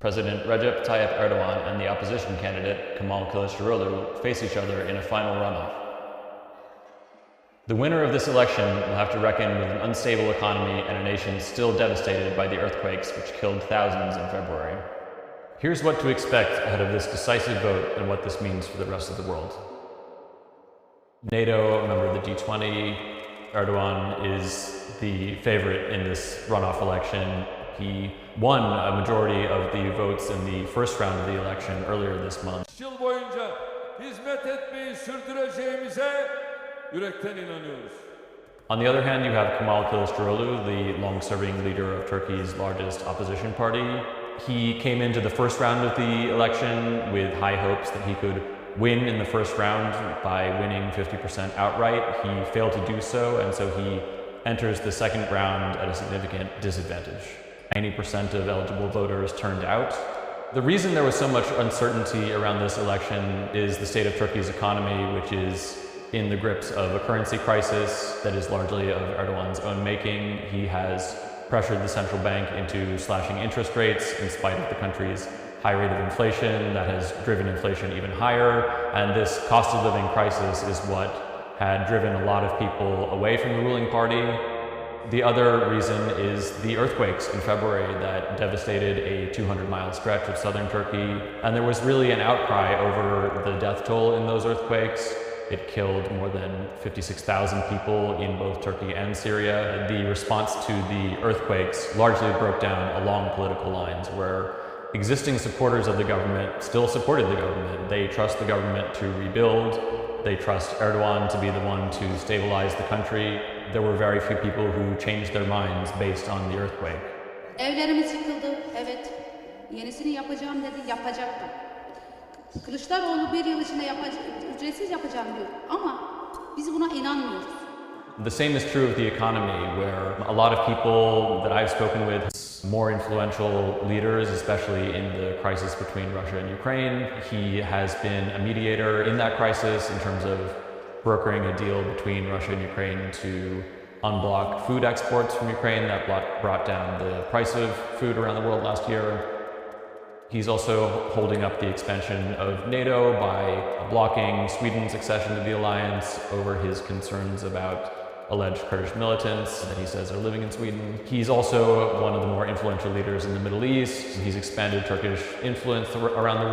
President Recep Tayyip Erdoğan and the opposition candidate Kemal Kılıçdaroğlu face each other in a final runoff. The winner of this election will have to reckon with an unstable economy and a nation still devastated by the earthquakes which killed thousands in February. Here's what to expect ahead of this decisive vote and what this means for the rest of the world. NATO, a member of the G20, Erdoğan is the favorite in this runoff election. He won a majority of the votes in the first round of the election earlier this month. Yıl boyunca hizmet etmeyi sürdüreceğimize yürekten inanıyoruz. On the other hand, you have Kemal Kılıçdaroğlu, the long-serving leader of Turkey's largest opposition party. He came into the first round of the election with high hopes that he could win in the first round by winning 50% outright. He failed to do so, and so he enters the second round at a significant disadvantage. 90% of eligible voters turned out. The reason there was so much uncertainty around this election is the state of Turkey's economy, which is in the grips of a currency crisis that is largely of Erdoğan's own making. He has pressured the central bank into slashing interest rates in spite of the country's high rate of inflation that has driven inflation even higher. And this cost of living crisis is what had driven a lot of people away from the ruling party. The other reason is the earthquakes in February that devastated a 200-mile stretch of southern Turkey. And there was really an outcry over the death toll in those earthquakes. It killed more than 56,000 people in both Turkey and Syria. The response to the earthquakes largely broke down along political lines, where existing supporters of the government still supported the government. They trust the government to rebuild. They trust Erdoğan to be the one to stabilize the country. There were very few people who changed their minds based on the earthquake. Evlerimiz yıkıldı, evet. Yenisini yapacağım dedi, yapacaktım. Kılıçdaroğlu bir yıl içinde ücretsiz yapacağım diyor ama biz buna inanmıyoruz. The same is true of the economy, where a lot of people that I've spoken with, more influential leaders, especially in the crisis between Russia and Ukraine. He has been a mediator in that crisis in terms of brokering a deal between Russia and Ukraine to unblock food exports from Ukraine that brought down the price of food around the world last year. He's also holding up the expansion of NATO by blocking Sweden's accession to the alliance over his concerns about alleged Kurdish militants that he says are living in Sweden. He's also one of the more influential leaders in the Middle East. He's expanded Turkish influence around the world.